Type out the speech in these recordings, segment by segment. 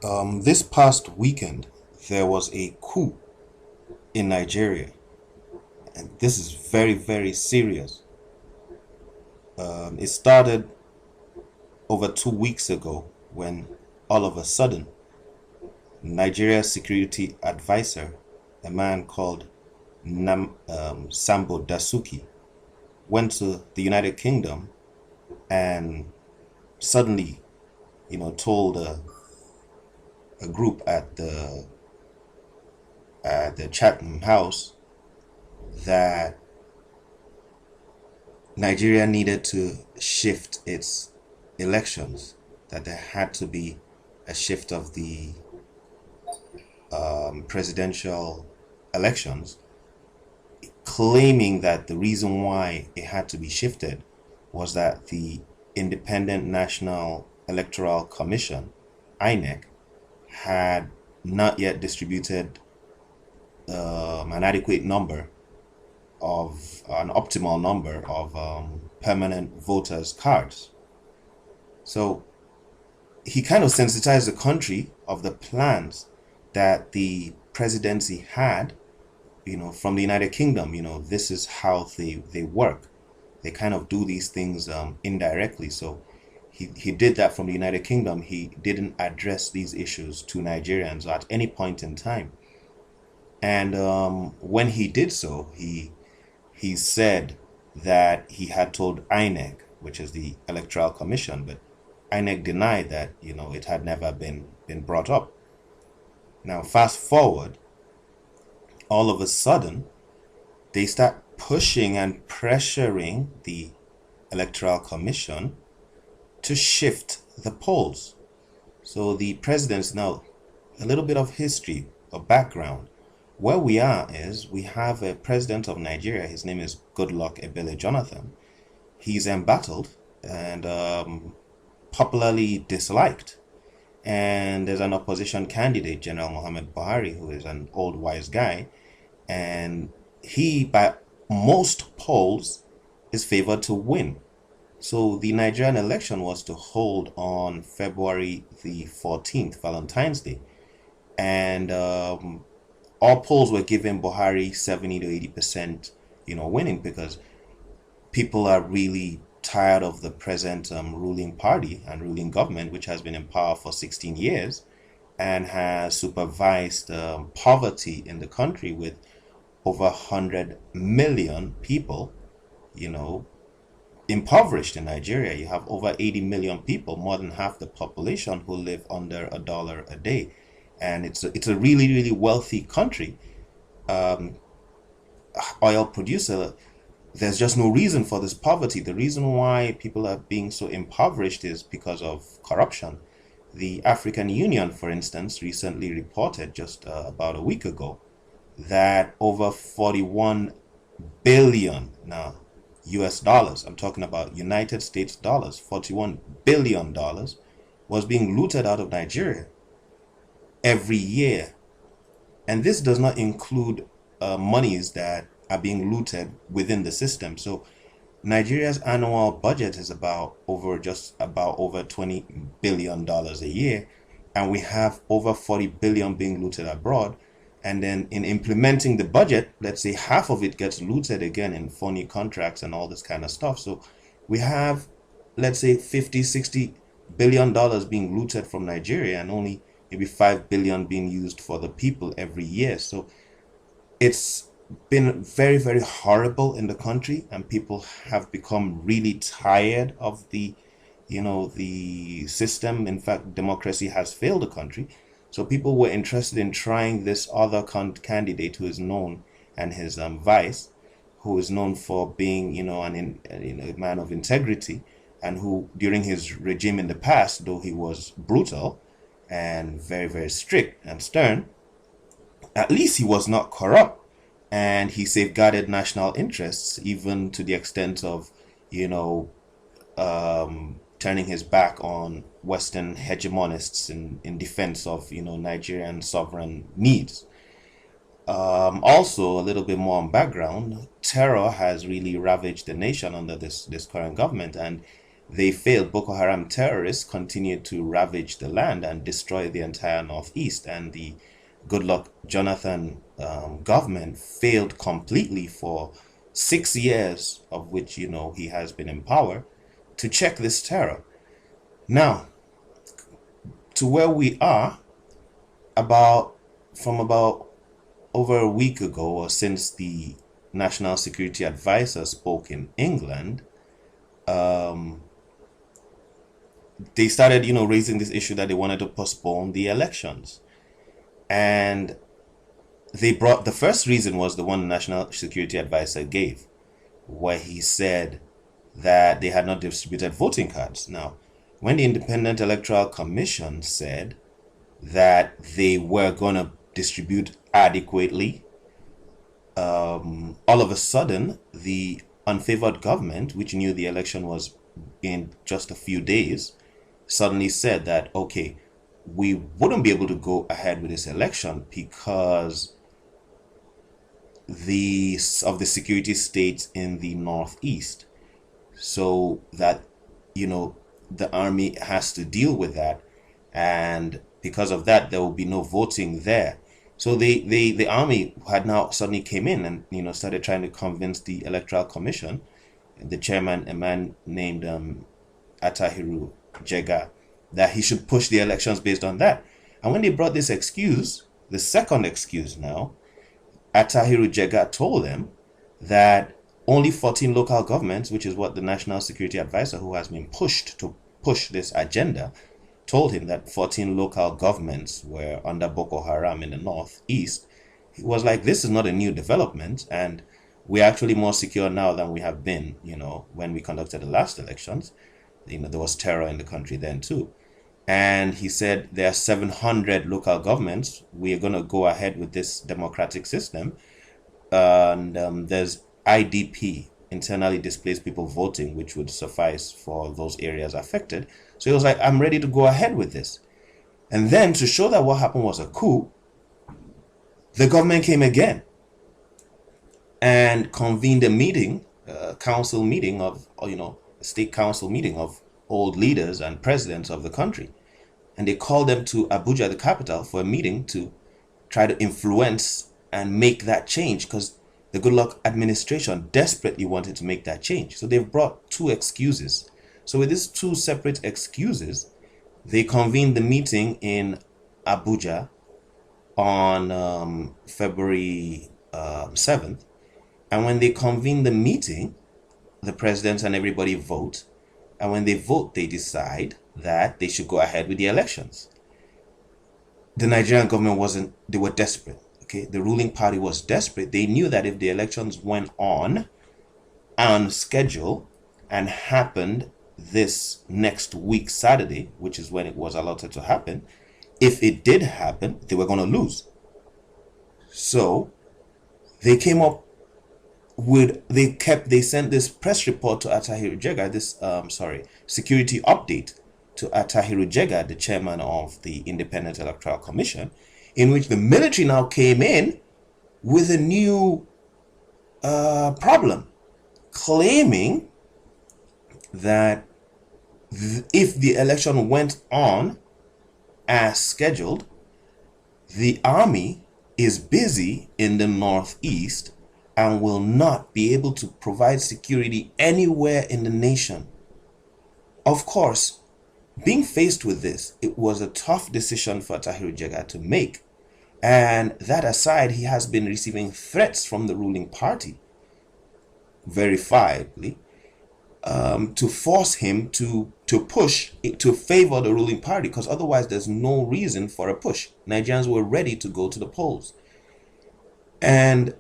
This past weekend, there was a coup in Nigeria, and this is very, very serious. It started over 2 weeks ago when all of a sudden, Nigeria's security advisor, a man called Sambo Dasuki, went to the United Kingdom and suddenly, told a group at the Chatham House that Nigeria needed to shift its elections, that there had to be a shift of the presidential elections, claiming that the reason why it had to be shifted was that the Independent National Electoral Commission, INEC, had not yet distributed an adequate number of an optimal number of permanent voters cards. So he kind of sensitized the country of the plans that the presidency had, from the United Kingdom. This is how they work. They kind of do these things indirectly. So he did that from the United Kingdom. He didn't address these issues to Nigerians at any point in time. And when he did so, he said that he had told INEC, which is the Electoral Commission, but INEC denied that, it had never been brought up. Now, fast forward, all of a sudden, they start pushing and pressuring the Electoral Commission to shift the polls. So the president's now a little bit of history or background. Where we are is we have a president of Nigeria. His name is Goodluck Ebele Jonathan. He's embattled and popularly disliked. And there's an opposition candidate, General Muhammad Buhari, who is an old wise guy. And he, by most polls, is favored to win. So the Nigerian election was to hold on February the 14th, Valentine's Day. And all polls were giving Buhari 70 to 80%, winning, because people are really tired of the present ruling party and ruling government, which has been in power for 16 years and has supervised poverty in the country with over 100 million people, impoverished in Nigeria. You have over 80 million people, more than half the population, who live under $1 a day. And it's a really, really wealthy country. Oil producer. There's just no reason for this poverty. The reason why people are being so impoverished is because of corruption. The African Union, for instance, recently reported just about a week ago that over 41 billion now US dollars, I'm talking about United States dollars, $41 billion was being looted out of Nigeria every year. And this does not include monies that are being looted within the system. So Nigeria's annual budget is about over $20 billion a year, and we have over 40 billion being looted abroad. And then in implementing the budget, let's say half of it gets looted again in phony contracts and all this kind of stuff. So we have, let's say, 50, 60 billion dollars being looted from Nigeria, and only maybe 5 billion being used for the people every year. So it's been very, very horrible in the country, and people have become really tired of the system. In fact, democracy has failed the country. So people were interested in trying this other candidate who is known, and his vice, who is known for being, a man of integrity, and who, during his regime in the past, though he was brutal and very, very strict and stern, at least he was not corrupt, and he safeguarded national interests, even to the extent of, turning his back on Western hegemonists in defense of, Nigerian sovereign needs. Also, a little bit more on background, terror has really ravaged the nation under this current government, and they failed. Boko Haram terrorists continued to ravage the land and destroy the entire northeast, and the Goodluck Jonathan government failed completely for 6 years, of which he has been in power, to check this terror. Now, to where we are, about over a week ago, or since the National Security Advisor spoke in England, they started, raising this issue that they wanted to postpone the elections. And the first reason was the one the National Security Advisor gave, where he said that they had not distributed voting cards. Now, when the Independent Electoral Commission said that they were going to distribute adequately, all of a sudden, the unfavored government, which knew the election was in just a few days, suddenly said that, okay, we wouldn't be able to go ahead with this election because of the security state in the northeast. So that, the army has to deal with that. And because of that, there will be no voting there. So the army had now suddenly came in and, started trying to convince the Electoral Commission, the chairman, a man named Atahiru Jega, that he should push the elections based on that. And when they brought this excuse, the second excuse now, Atahiru Jega told them that only 14 local governments, which is what the National Security Advisor, who has been pushed to push this agenda, told him that 14 local governments were under Boko Haram in the northeast. He was like, this is not a new development, and we're actually more secure now than we have been, when we conducted the last elections. There was terror in the country then too. And he said there are 700 local governments. We are going to go ahead with this democratic system. And there's IDP, internally displaced people voting, which would suffice for those areas affected. So he was like, I'm ready to go ahead with this. And then to show that what happened was a coup, the government came again and convened a meeting, a council meeting of, a state council meeting of old leaders and presidents of the country. And they called them to Abuja, the capital, for a meeting to try to influence and make that change, because the Goodluck administration desperately wanted to make that change. So they've brought two excuses. So with these two separate excuses, they convened the meeting in Abuja on February 7th. And when they convene the meeting, the president and everybody vote. And when they vote, they decide that they should go ahead with the elections. The Nigerian government they were desperate. Okay, the ruling party was desperate. They knew that if the elections went on schedule and happened this next week, Saturday, which is when it was allotted to happen, if it did happen, they were going to lose. So they came up with, they sent this press report to Atahiru Jega, this security update to Atahiru Jega, the chairman of the Independent Electoral Commission, in which the military now came in with a new problem, claiming that if the election went on as scheduled, the army is busy in the northeast and will not be able to provide security anywhere in the nation. Of course, being faced with this, it was a tough decision for Atahiru Jega to make. And that aside, he has been receiving threats from the ruling party, verifiably, to force him to push to favor the ruling party, because otherwise there's no reason for a push. Nigerians were ready to go to the polls. And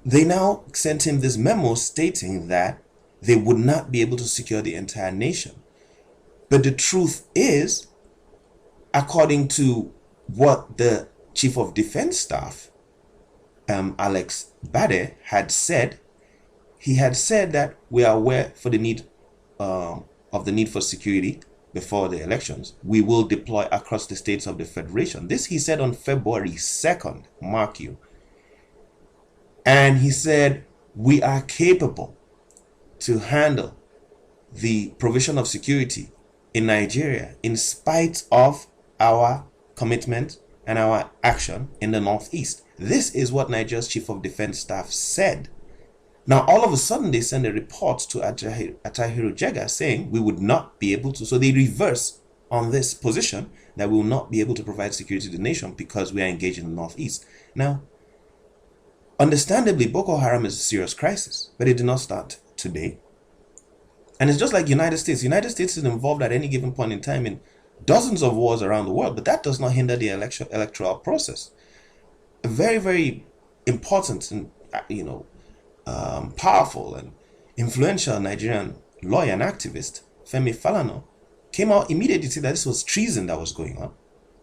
they now sent him this memo stating that they would not be able to secure the entire nation. But the truth is, according to what the Chief of Defense Staff, Alex Bade, had said, he had said that we are aware of the need for security before the elections. We will deploy across the states of the Federation. This he said on February 2nd, mark you. And he said, we are capable to handle the provision of security in Nigeria in spite of our commitment and our action in the Northeast. This is what Nigeria's Chief of Defense Staff said. Now, all of a sudden, they send a report to Atahiru Jega saying we would not be able to. So they reverse on this position that we will not be able to provide security to the nation because we are engaged in the Northeast. Now, understandably, Boko Haram is a serious crisis, but it did not start today. And it's just like United States. United States is involved at any given point in time in dozens of wars around the world, but that does not hinder the electoral process. A very, very important and powerful and influential Nigerian lawyer and activist, Femi Falana, came out immediately to say that this was treason that was going on,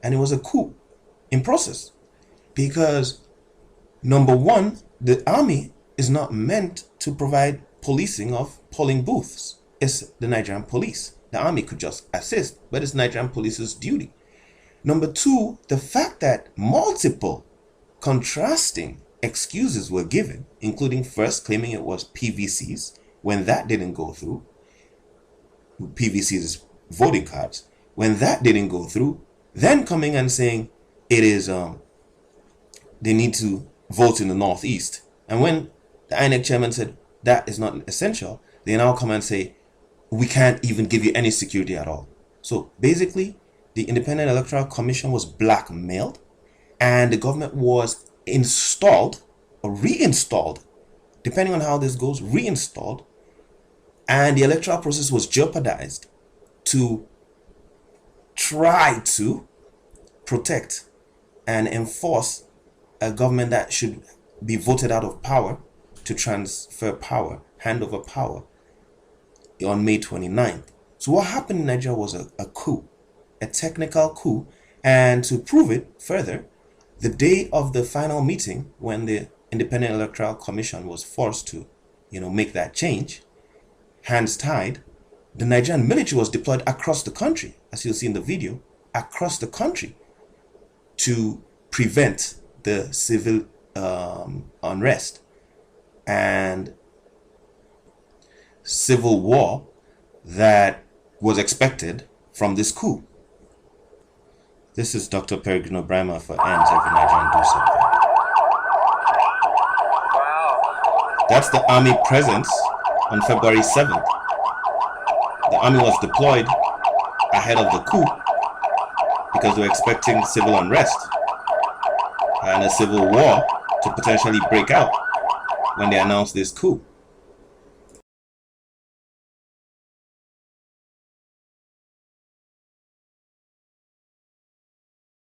and it was a coup in process. Because number one, the army is not meant to provide policing of polling booths. It's the Nigerian police. The army could just assist, but it's Nigerian police's duty. Number two, the fact that multiple contrasting excuses were given, including first claiming it was PVCs, when that didn't go through. PVCs is voting cards. When that didn't go through, then coming and saying it is they need to vote in the Northeast. And when the INEC chairman said that is not essential, they now come and say we can't even give you any security at all. So basically, the Independent Electoral Commission was blackmailed, and the government was installed or reinstalled, depending on how this goes, reinstalled, and the electoral process was jeopardized to try to protect and enforce a government that should be voted out of power to transfer power, hand over power on May 29th. So what happened in Nigeria was a coup, a technical coup. And to prove it further, the day of the final meeting, when the Independent Electoral Commission was forced to, make that change, hands tied, the Nigerian military was deployed across the country, as you'll see in the video, across the country to prevent the civil unrest and civil war that was expected from this coup. This is Dr. Peregrino Brima for Ends Every Nigerian Do Something. That's the army presence on February 7th. The army was deployed ahead of the coup because they were expecting civil unrest and a civil war to potentially break out when they announced this coup.